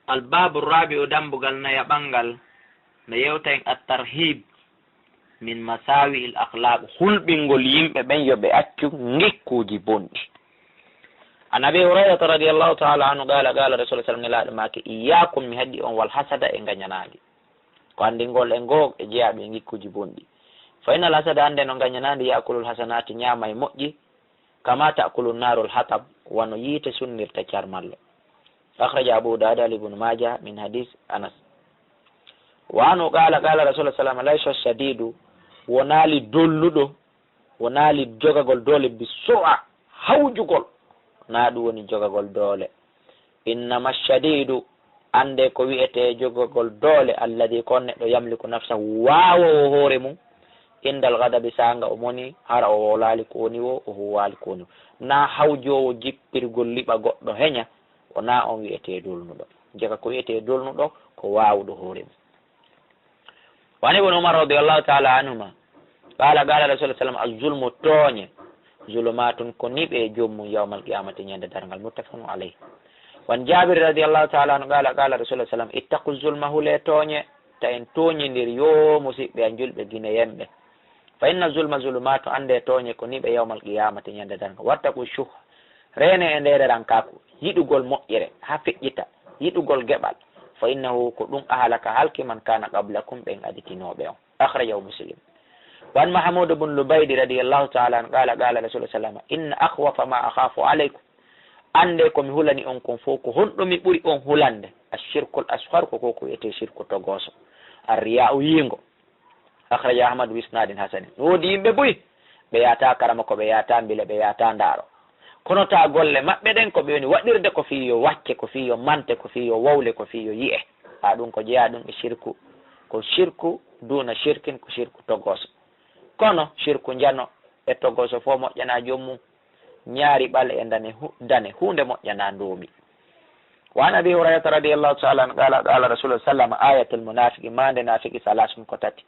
الباب الرابع دنبغلنا يبنغل نيوتين الترهيب من مساوئ الأخلاق خل بنقول يمبي بن يبي أتشو نيكو جيبوندي. عن أبي هريرة رضي الله تعالى عنه قال رسول الله صلى الله عليه وسلم إياكم مهدي والحسد إنغانيانادي كون دينغول إنغوغ إجيابي نيكو جيبوندي فإن الحسد عند إنغانيانادي يأكل الحسنات نيامي مؤجي كما تأكل النار الحطب ونييت سنر تكارمالو. أخرج أبو داود لابن ماجه من حديث أنس. وعنه قال رسول الله صلى الله عليه وسلم ليس الشديد ونالي دولدو ونالي جوغول دولي بسرعة هوجوغول نادو وني جوغول دولي إنما الشديد ande ko wi'ete jogogol doole alladhi kon neɗɗo yamliku nafsa waawo hoore mum indal gadabi sanga o moni hara o wolaali ko woni wo o huwaali ko woni na hawjowo jippirgol liɓa goɗɗo heña wona on wi'ete dolnuɗo jega ko wi'ete dolnuɗo ko waawuɗo hoore mum. wani ibn umar radiallahu taala anhuma qala rasul sallam azulmu tooñe zulumatun ko niɓe jommum yawmal qiyamati ñande dargal muttafaqun alayhi. wan jabir radiallahu taala anhu qala rasul sallam ittaqu zulma hule tooñe ta en tooñidir yo musidɓe a julɓe guine yemɓe fa inna zulma zulumatu ande tooñe ko niɓe yawmal qiyamati ñande dargal wattaku shuh rene e ndere rankaku yiɗugol moƴƴere ha feƴƴita yiɗugol geɓal fa innahu ko ɗum ahalaka halki man kana qablakum ɓen aditinoɓe on. akhrajahu muslim. wan mahamoud bun lubaydi radiallahu taala an qala rasul sallam inna akhwafa ma akhafu alaykum ande komi hulani on kon fof ko honɗomi ɓuri on hulande ashirkul ashar ko wiyete shirku togoso arriya u yingo. akhraja ahmad wisnadin hasanin. woodi yimɓe boyi ɓe yata karama ko ɓe yata mbile ɓe yata ndaaro kono ta golle maɓɓe ɗen ko ɓe woni waɗirde ko fiyo wacce ko fiyo mante ko fiyo wowle ko fiyo yi'e ha ɗum ko jeeya ɗum e shirku ko shirku duna shirkin ko shirku togoso kono shirku jano e togoso fo moƴƴana jommum ñaari ɓal e dane hunde moƴƴana ndomi. wa an abi hurairata radiallahu taala an qala rasulullah sallam ayatul munafiqi mande nafiqi salasum ko tati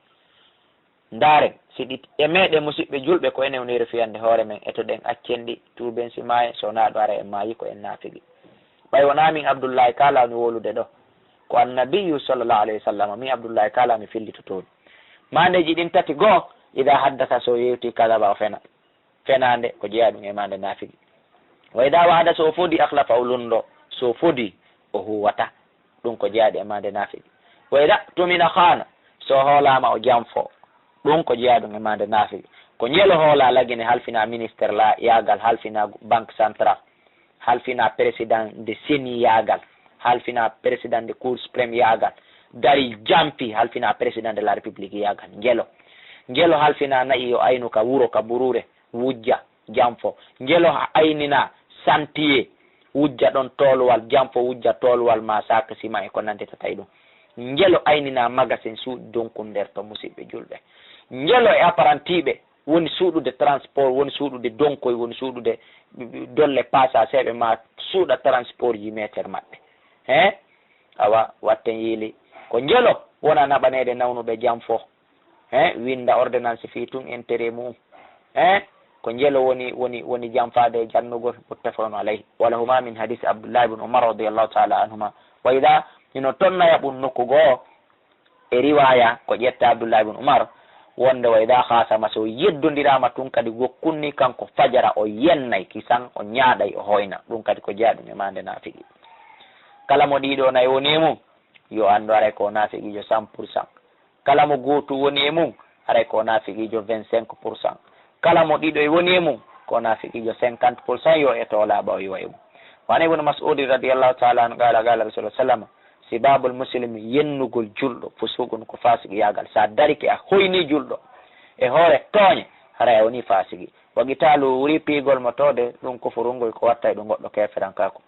ndaren siɗi e meɗe musidɓe julɓe ko enen woniri fiyande hoore men e to ɗen accenɗi tuuben si maaye sownaɗo ara en maayi ko en naafigi ɓay wona min abdoullahi kalami wolude ɗo ko annabiyu sallllahu alayhi wa sallam min abdoullahi kalami fillitotoɗi mandeji ɗin tati goho ida haddata so yewti kadaba o fenade ko jeeya ɗum e mande naafigi wa ida wahada so fodi ahlafa o lundo so fodi o huwata ɗum ko jeeyaɗi e mande naafigi wa ida tumina khana so hoolama o janfo ɗum ko jeeya ɗum e mande naafigi ko ñelo hoola lagine halfina ministére la yaagal halfina banque central halfina président de seni yaagal halfina président de cour suprême yaagal dari jampi halfina président de la république yaagal ngelo halfina nayi yo aynu ka wuro ka burure wujja janfo ngelo aynina santier wujja ɗon tolwal janfo wujja tolwal ma saka sima e ko nandita tay ɗum ngelo aynina magasin suuɗi donku nder to musidɓe julɓe ngelo e apparantiɓe woni suuɗude transport woni suuɗude donkoy woni suuɗude dolle passageɓe ma suuɗa transport ji métere maɓɓe awa watten yiili ko ngelo wona naɓanede nawnuɓe jam fo winda ordonnance fi tun intérêt mum ko ngelo woni janfade jannugol muttafaqun alayhi wala huma min hadith abdullah ibn umar radiyallahu ta'ala anhuma wa ida ino tonna yaɓum nokku goo e riwaya ko ƴetta abdullah ibn umar wonde wa ida khasama so yeddondirama tun kadi gokkunni kanko fajara o yennay kisan o ñaaɗay o hoyna ɗum kadi ko jeeya ɗum e mande naafigi kala mo ɗiɗo nayi woni e mum yo andu aray ko naafigijo 100%. kala mo gootu woni e mum aray ko naafigijo 25%. kala mo ɗiɗo e woni e mum ko naafigijo 50% yo e tolaɓa o yiwa e mum. wana ibnu mas'udi radiallahu taala an qala rasulullah sallam sibabul muslimi yennugol julɗo fusugun ko fasigi yagal sa dariki a hoyni julɗo e hoore tooñe hara a woni fasigi wagitalu wuri piigol mo tode ɗum kufurungol ko watta e ɗum goɗɗo keferankako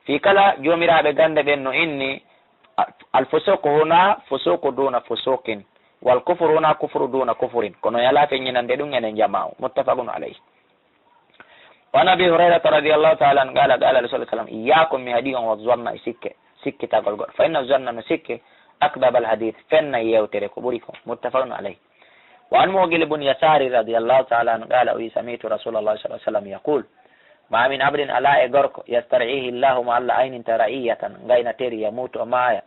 fi kala jomiraɓe gande ɓen no inni alfusuku huna fusuku duna fusukin wal kufru huna kufru duna kufrin kono yala feññinande ɗum enen jama'u muttafaqun alayhi. wan abi hurairata radiallahu taala an qala rasul sallam iyakum mi haɗi on wa zanna e sikkitagol goɗɗo fa inna zanna no sikke akdaba al hadith fenna yewtere ko ɓuri ko muttafaqun alayhi. wa an mughil ibn yasari radiallahu taala an qala o wi samitu rasulallah sallallahu sallam yaqul ma min abdin ala e gorko yastar'ihi llahu mo Allah ayninta ra'iyatan gaynateri yamutu o maaya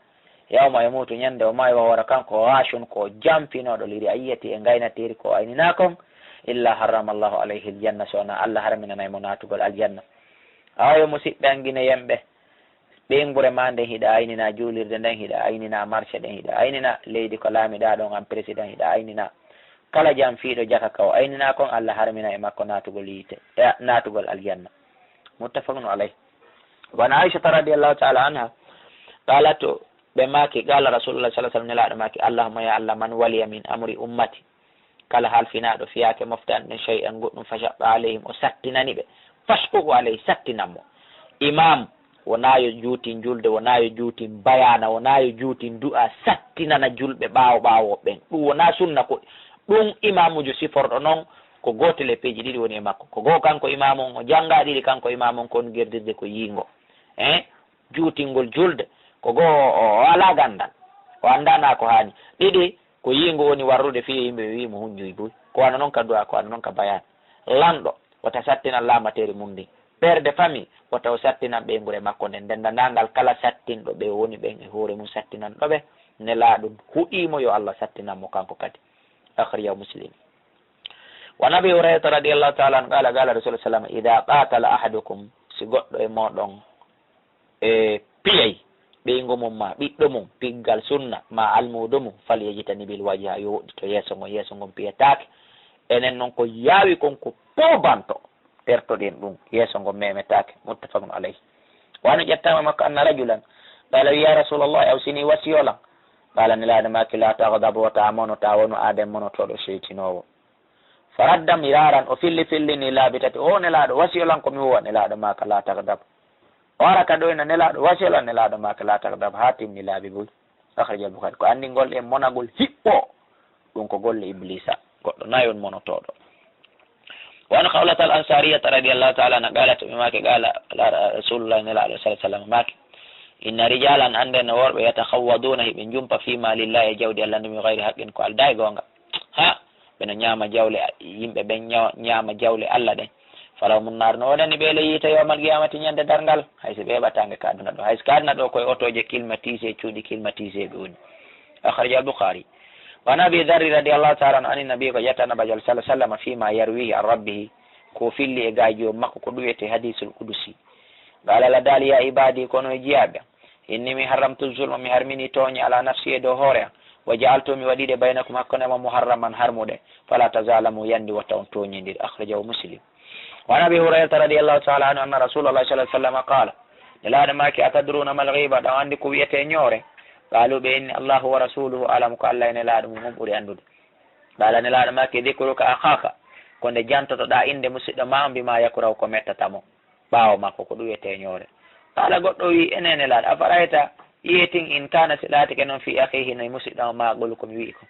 yawma yamutu ñande o maayi wawara kanko washun ko jampinoɗo li ra'iyati e gaynateri ko ayninakon illa harrama allahu alayhi aljanna sowona Allah haraminanaymo natugol aljanna awayo musidɓe angine yemɓe ɓeygure ma nden hiɗa aynina juulirde nden hiɗa aynina marché ɗen hiɗa aynina leydi ko laamiɗa ɗon an président hiɗa aynina kala jam fiiɗo jaka ka o aynina kon Allah harmina e makko natugol yiite natugol aljanna muttafaqun alayh wan aishata radiallahu taala anha qala to ɓe maki qala rasulullah sallah sallam nelaɗo maki allahuma ya allah man waliya min amri ummati kala halfinaɗo fiyake moftan ɗen chey en goɗɗum fashaɓɓa alayhim o sattinani ɓe fasquhu alayhi sattinanmo imam wonayo juutin julde wonayo juutin bayana wonayo juutin du'a sattinana julɓe ɓawo ɓen ɗum wona sunna ko ɗum imamujo siforɗo noon ko gotel e peeji ɗiɗi woni e makko ko goo kanko imamu on o janga ɗiɗi kanko imamu on kon gerdirde ko yingo juutingol julde ko goo o ala gandal o andana ko hani ɗiɗi ko yingo woni warrude fiye yimɓe ɓe wimo hunjoy boy ko wana noon ka du'a ko wana noon ka bayan lanɗo wata sattinan lamateri mum ndi père de famille wata o sattinan ɓeygure makko nden ndendanangal kala sattinɗo ɓe woni ɓen e hoore mum sattinan ɗoɓe nelaɗum huɗimo yo Allah sattinanmo kanko kadi akhrijahu muslim wa nabi hurayrata radiallahu taala an qala qala rasul sallam ida qatala ahadukum si goɗɗo e moɗon e piyay ɓeygu mum ma ɓiɗɗo mum piggal sunna ma almudo mum fal yejitani bil wajha yo woɗɗi to yeeso ngon piyatake enen noon ko yaawi kon ko pobanto tertoɗen ɗum yeeso ngon memetake muttafaqun alayhi wano ƴettama makko anna rajulan qala ya rasulallah awsini wasiyolan qala nelaɗo maki la tagdabu wa ta mono ta wonu aden monotoɗo seytinowo faradda miraran o fillini laabi tati o nelaɗo wasiyolan komi huwa nelaɗo maka la tagdab o ara ka ɗo ena nelaɗo wasiyolan nelaɗo maka la tagdab ha timni laabi boy akhrija al-Bukhari ko anndingol e monagol hiɓɓo ɗum ko golle iblisa goɗɗo nayon monotoɗo wano khawlata al ansariyata radiallahu taala ana qalat ɓe make qala rasulullah nelaɗo sallah sallam make inna rijalan ande no worɓe yatakhawwaduna hiɓe jumpa fi malillahi e jawdi allah nde min gayri haqqin ko alda e gonga ha ɓeno ñaama jawle yimɓe ɓen ñaama jawle allah ɗen falaw mum nar no waɗani ɓeele yiita yowmal qiyamati ñande dargal hayso ɓe heɓatange ka aduna ɗo hayso ka aduna ɗo koye otoje climatisé cuuɗi climatisé ɓe woni akhrija al-Bukhari وعن أبي ذر رضي الله تعالى عن النبي قال يتنبأ صلى الله عليه وسلم فيما يرويه عن ربه كوفي اللي إجاجو مكو كدوية حديث القدسي قال لدال يا عبادي كونوا جيابا إني محرمت الظلم محرمني توني على نفسي دهوريا وجعلتم وديد بينكم حقا محرما حرموده فلا تظالموا يندي وتون توني دير أخرجه مسلم وعن أبي هريرة رضي الله تعالى عنه أن رسول الله صلى الله عليه وسلم قال لا ماكي أتدرون ما الغيبة دو عندي كوية نيوري قالوا بإن الله ورسوله أعلم كالله نلا دم أري أندود قال نلا ماكي ذكرك أخاك كون جانتو دا إند مسجد ما بما يكره كمتا تامو باو ماكو كوية نيوري قال قلت إن نلا أفرأيت يتين إن كان صلاتك إن في أخيه إن مسجد ما أقولكم ويكم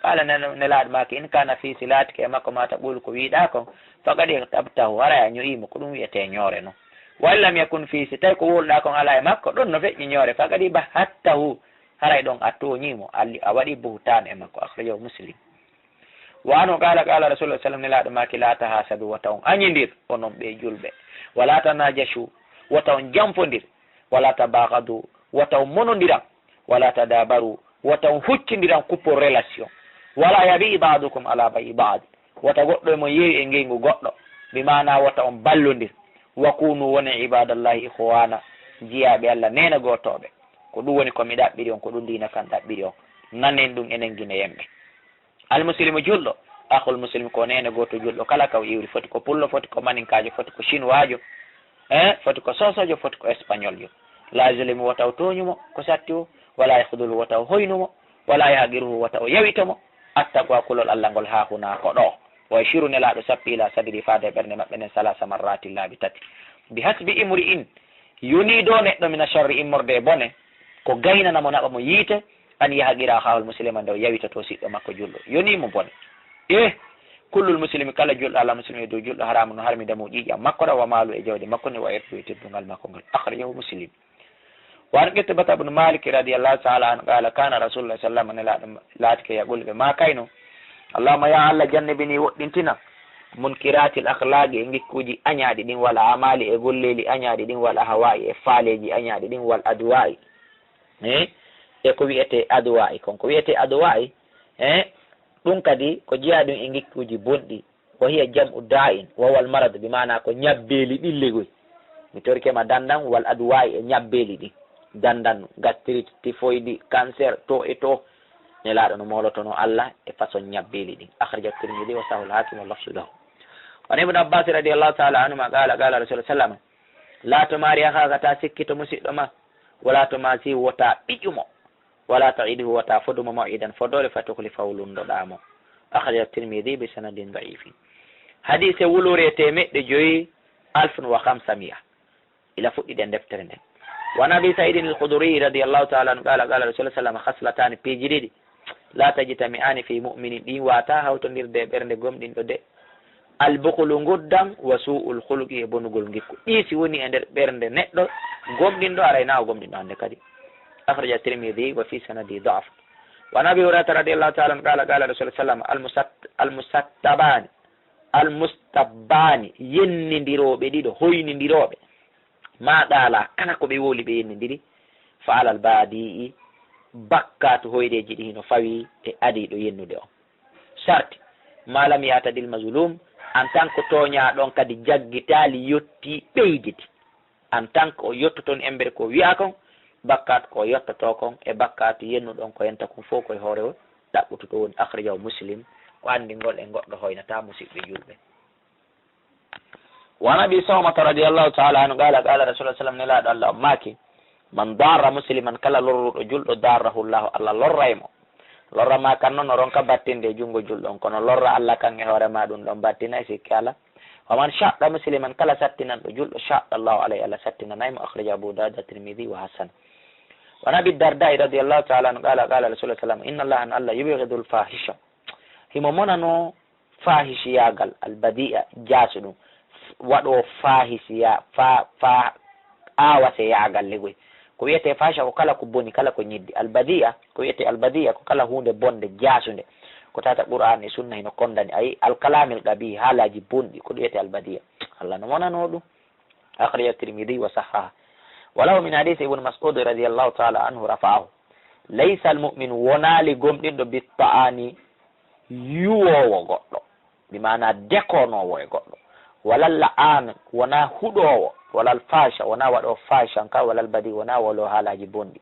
قال نلا ماكي إن كان في صلاتك ما تقولكم ويداكم فقد اغتبته ولا ينيم كوية نيوري نو وإن لم يكن في ستيك ولاكم على مكة دون في نيوري فقد بحثته haray ɗon a toñimo a waɗi buhtan e makko akhrajahu muslim wano qala rasulullah sallam nelaɗo maki la tahasadu wata on añidir onon ɓe julɓe wala tanajashu wata on jamfodir wala tabagadu wata on monodiran wala tadabaru wata on huccidiran coupo relation wala yabi badukum ala bayi bad wata goɗɗo emo yewi e ngeygu goɗɗo bimana wata on ballodir wakunu woni ibadallahi ikhwana jiyaɓe allah nena gotoɓe ko ɗum woni komi ɗaɓɓiri on ko ɗum dina kan ɗaɓɓiri on nanen ɗum enen guine yemɓe almuslimu julɗo akhul muslim ko nene goto julɗo kala kaw iwri foti ko pullo foti ko maninkajo foti ko chinoisajo foti ko sosojo foti ko espagnol jo la zulimu wataw toñumo ko satti o wala yahdulu wataw hoynumo wala yahaqiruhu wataw yawitomo attaqwa kulol allah ngol ha huna ko ɗo way shiru nelaɗo sappi ila sadiri fade ɓernde maɓɓe nen salasa marrati laabi tati bi hasbi imri in yoni do neɗɗo mina sharri immorde bone ko gaynanamo naɓa mo yiite an yahaqira hawol muslima nde o yawitoto siɗɗo makko julɗo yonimo bone kullul muslimi kala julɗo ala muslimi e dow julɗo haramu no harmi demo ƴiƴam makko ɗa wa maalu e jawdi makko ni wa ertu e teddungal makko ngal akhrajahu muslim wan qettebata ibnu malik radiallahu taala an qala kana rasulullah sallam nelaɗo laatike yaqul ɓe ma kayno allahuma ya allah jannibini woɗɗintina munkiratil akhlaqi e ngikkuji añaaɗi ɗin wal amali e golleeli añaaɗi ɗin wal ahwa'i e faaleji añaaɗi ɗin wal adwa'i e ko wiyete adwa'i konko wiyete adwa'i ɗum kadi ko jeeya ɗum e ngikkuji bonɗi wa hiya jam'u da'in wawal marad bi mana ko ñabbeeli ɗillegoy mi torkema dandan wal adwa'i e ñabbeeli ɗin dandan gastrite typhoïde cancer to e to nelaɗo no molotono Allah e façon ñabbeeli ɗin akhrija tirmidhi wa sahul hakim wa lafsu lahu wa ibn abbas radiyallahu ta'ala anhuma qala rasul sallam la tumari akhaka ta sikkito musidɗo ma wala to masi wota ɓiƴumo wala ta'iduhu wota fodumo maw'idan fodore fatukli fawlundoɗamo akhrija tirmidhi bi sanadin da'ifin hadise wulure temeɗɗe joyi 1500 ila fuɗɗide deftere nden wa nabi sa'idin al-khudri radiyallahu ta'ala anhu qala rasul sallam khaslatani peji ɗiɗi la tajtami'ani fi mu'minin ɗin wata hawtodirde ɓernde gomɗinɗo de albukulu nguddam wa su'ul khuluqi e bonugol ngikku ɗisi woni e nder ɓernde neɗɗo gomɗinɗo araynawo gomɗinɗo hande kadi akhrija tirmidhi wa fi sanadi da'af wa nabi hurairata radiyallahu ta'ala anhu qala rasul sallam almustabbani yennidiroɓe ɗiɗo hoynidiroɓe ma ɗaala kala ko ɓe woli ɓe yennidiri fa alal baadi'i bakkatu hoydeji ɗi hino fawi e adiɗo yennude on sarti malam yatadil mazlum en tant que toñaɗon kadi jaggitali yetti ɓeyditi en tant que o yettoton embere ko wiya kon bakkatu ko yettoto kon e bakkatu yennuɗon ko yenta kon fof koye hoore o ɗaɓɓutuɗo woni akhrijahu muslim ko andigol e goɗɗo hoynata musidɓe julɓe wa nabi sawmata radiyallahu ta'ala anhu qala rasulullah sallam nelaɗo Allah maki man darra musliman kala lorruɗo julɗo darrahu llahu Allah lorraymo lorra ma kan noon ronka battinde jungo julɗon kono lorra Allah kan e hoore ma ɗum ɗon battina e sikki Allah wa man shaqqa musliman kala sattinanɗo julɗo shaqqa Allahu alayhi Allah sattinanaymo akhrija Abu Dawud at-Tirmidhi wa hasan wa nabi darda radiyallahu ta'ala anhu qala rasulullah sallam inna Allah yubghidul fahisha himo monano fahishiyagal albadi'a jasuɗum waɗo fahisiya fa awase yagal legoy ko wiyete fasha ko kala ko boni kala ko ñiddi albadi'a ko wiyete albadi'a ko kala hunde bonde jasude ko tata qur'an e sunna hino kondani ay alkalamil qabi halaji bonɗi ko wiyete albadi'a Allah no monano ɗum akhrija tirmidhi wa sahaha walahu min hadith ibn mas'ud radiyallahu ta'ala anhu rafa'ahu laysa almu'min wonali gomɗinɗo bitta'ani yuwowo goɗɗo bi mana dekonowo e goɗɗo walal la'an wona huɗowo walal fasha wona waɗo fashan ka walal badi wona wolo haalaji bonɗi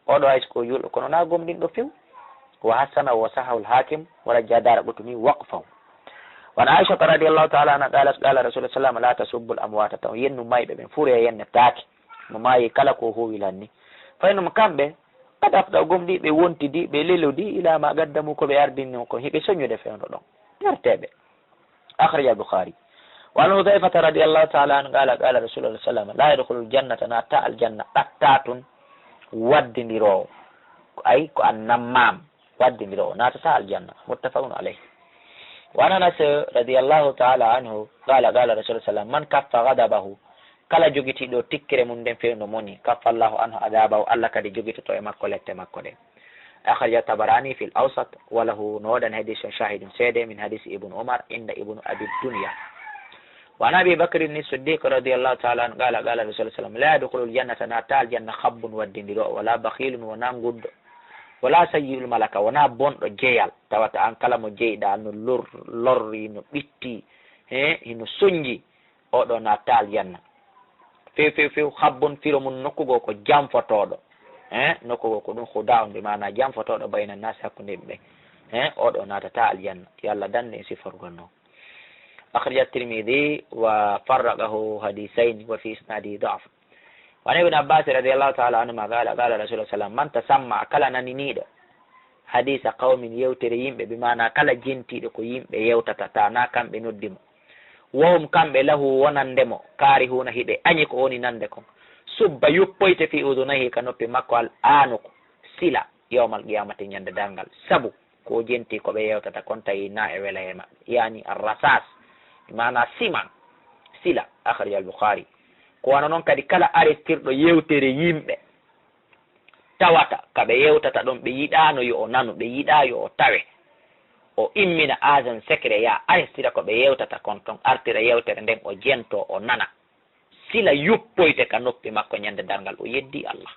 oɗo hayso ko yulɗo kono na gomɗinɗo few wa hasana wa sahahul hakim wala jadara ɓotumi waqfahu wan aishata radiyallahu ta'ala anha qala rasulullah sallam la tasubbul amwata taw yennu mayɓe ɓen fure yenne taake mo maayi kala ko huwilanni faynum kamɓe kad afta gomɗiɓe wontidi ɓe lelodi ila ma gaddamu ko ɓe ardinno ko hiɓe soñude fewno ɗon yarteɓe akhrija al-Bukhari وعن حذيفة رضي الله تعالى عنه قال رسول الله صلى الله عليه وسلم لا يدخل الجنة ناتا الجنة قطات ودندرو أي النمام ودندرو ناتا الجنة متفق عليه وعن أنس رضي الله تعالى عنه قال رسول الله صلى الله عليه وسلم من كف غضبه kala jogitiɗo tikkere mum nden fewno moni kaffa Allahu anhu adabahu Allah kadi jogitoto e makko lette makko ɗe akhrija Tabarani fil awsat wa lahu nodan hadithun shahidun seede min hadisi ibn Umar inda ibn Abi Dunya وعن أبي بكر الصديق رضي الله تعالى عنه قال رسول الله صلى الله عليه وسلم لا يدخل الجنة ناتا الجنة خب والدندرو ولا بخيل ونام ولا سيء الملكة ونا بون جيال توات أن كلام جيدا أنه لور إنه بيتي إنه سنجي أو ناتا الجنة في خب فيرو من نكوغو كو جام فتوضو نكوغو كو دون خداون بمعنى جام فتوضو بين الناس هكو نبه أو ناتا الجنة يلا دن سفر غنو أخرج الترمذي وفرقه حديثين وفي إسناده ضعف وعن ابن عباس رضي الله تعالى عنهما قال رسول الله صلى الله عليه وسلم من تسمع كلا ننيد حديث قوم يوتر يمبه بمعنى كلا جنتي دكو يمبه يوتتا نا كم بندم وهم كم له ونندمو كارهون هيبه أنيكو وني نندكم سب يبويت في أذنيه كنوبي مكو الآنك سلا يوم القيامة يند دانغال سبو كو جنتي كو بيوتتا كونتاي نا ولا يعني الرصاص mana siman sila akhrij al-Bukhari ko wana non kadi kala arestirɗo yewtere yimɓe tawata kaɓe yewtata ɗon ɓe yiɗano yo o nanu ɓe yiɗa yo o tawe o immina agent secret ya arestira ko ɓe yewtata kon ton artira yewtere nden o jento o nana sila yuppoyte ka noppi makko ñande dargal o yeddi Allah.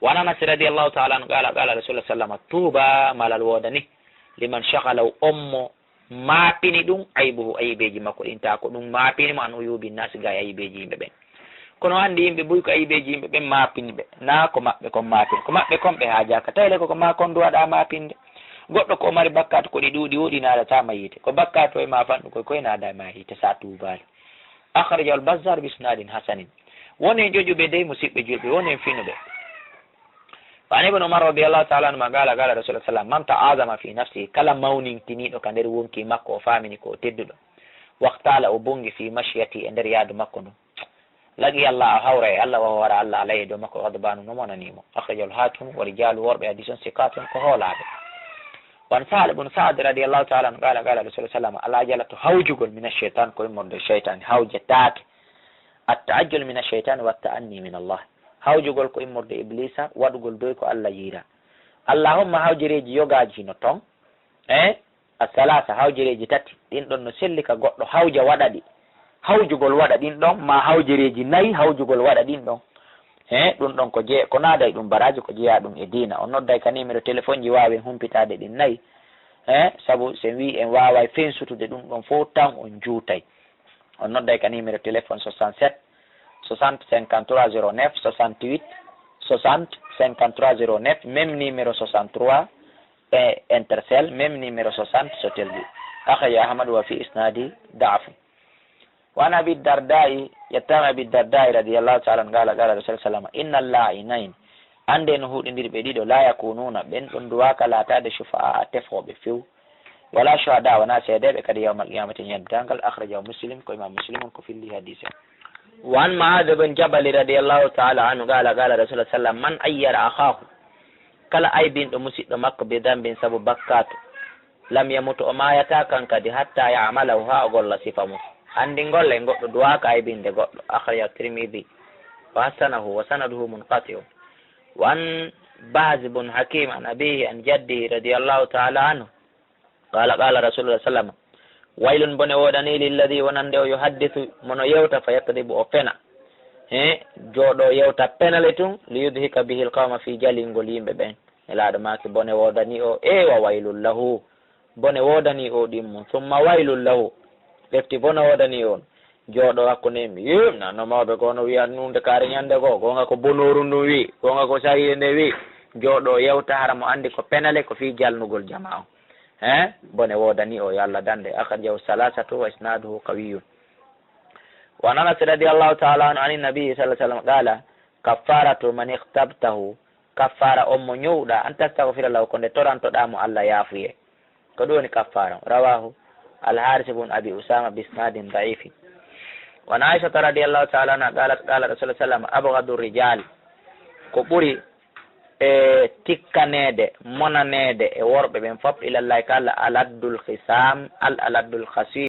wan Anas radiallahu taala anu qala rasulullah sallam tuuba malal wodani liman shagalaw ommo maapini ɗum aybuhu ayibeji makko ɗin ta ko ɗum maapinimo an uyubi nasi ga ayibeji yimɓe ɓen. kono andi yimɓe buy ko ayibeji yimɓe ɓen maapini ɓe na ko maɓɓe kon maapini ko maɓɓe kon ɓe hajaka tawle koko ma kon duwaɗa maapinde. goɗɗo ko mari bakkat ko ɗi ɗuuɗi woɗi naɗatama yiite ko bakkat o e ma fanɗu koye naada ma yiite sa tuubali. akhrajahu al-Bazzar bi isnadin hasanin. wonen joƴuɓe dey musidɓe julɓe wonen finuɓe. فعن ابن عمر رضي الله تعالى عنهما قال رسول الله صلى الله عليه وسلم من تعاظم في نفسه كلا مونين تنيدو كان در وونكي مكو فامني كو تددو واختال وبونغي في مشيتي اندر ياد مكو لقي الله هوري الله وهو الله عليه دو مكو غضبان نمونا نيمو أخرجه الحاكم ورجال وربي حديث ثقات كهول هذا. وعن سهل بن سعد رضي الله تعالى عنه قال رسول الله صلى الله عليه وسلم الله جلت هوجل من الشيطان كل مرد الشيطان هوجتات التعجل من الشيطان والتأني من الله. hawjugol ko immorde iblisa waɗugol doy ko Allah yiira. allahumma hawjireji yogaji no ton asalasa hawjireji tati ɗin ɗon no selli ka goɗɗo hawja waɗa ɗi hawjugol waɗa ɗin ɗon ma hawjireji nayyi hawjugol waɗa ɗin ɗon ɗum ɗon ko naaday ɗum baraji ko jeeya ɗum e diina on nodday ka numéro téléphone ji wawen humpitade ɗin nayyi saabu sen wi en waway fensutude ɗum ɗon fof tan on juutay on nodday ka numéro téléphone 67 60 53 09 68 60 53 09 même numéro 63 et Intercell même numéro 60 Sotelbi. أخرج أحمد وفي إسنادي ضعف. وعن أبي الدرداء يتم أبي الدرداء رضي الله تعالى عنه قال رسول الله صلى الله عليه وسلم إن اللاعنين عند نهود اندير بديدو لا يكونون بين دواك لا تاد شفاعة تفو بفيو ولا شهداء وناس يدب كد يوم القيامة يدانقل. أخرجه مسلم كإمام مسلم كفي لي حديثه. وعن معاذ بن جبل رضي الله تعالى عنه قال رسول الله صلى الله عليه وسلم من أير أخاه kala ay binɗo musidɗo makko be dambin sabu bakkato lam yamutu o mayata kankadi hatta ya'malahu ha o golla sifa mum. andi golle goɗɗo duwaka ay binde goɗɗo. akhraja Tirmidhi wa hasanahu wa sanaduhu munqati'un. wa an Bahz ibn Hakim an abihi an jaddihi radiyallahu ta'ala anhu qala rasulullah sallallahu alaihi wasallam waylun bone woɗani lilladhi wonande o yuhaddithu mono yewta fa yakdibu o pena jooɗo yewta penale tun li yudhika bihi alqawma fi jalingol yimɓe ɓen elaɗo maki bone wodani o wa waylul lahu bone wodani o ɗimmum summa waylul lahu lefti bone wodani on jooɗo hakkunde mi nano mawɓe kono wiya nunde kaari ñande ko gonga ko bonoru ndu wi gonga ko sahide nde wi jooɗo yewta hara mo andi ko penale ko fi jalnugol jama o bone wodani o yo Allah dande. akhrajahu salasatu wa isnaduhu qawiyyun. وعن أنس رضي الله تعالى عنه عن النبي صلى الله عليه وسلم قال كفارة من اغتبته كفارة أم نيودا أن تستغفر له كنت تران تدام الله يافيه كدوني كفارة. رواه الحارث بن أبي أسامة بإسناد ضعيف. وعن عائشة رضي الله تعالى عنها قالت قال رسول الله صلى الله عليه وسلم أبغض الرجال كبري tikkanede monanede e worɓe ɓen fof ila Allah kala aladul khisam al aladul khasi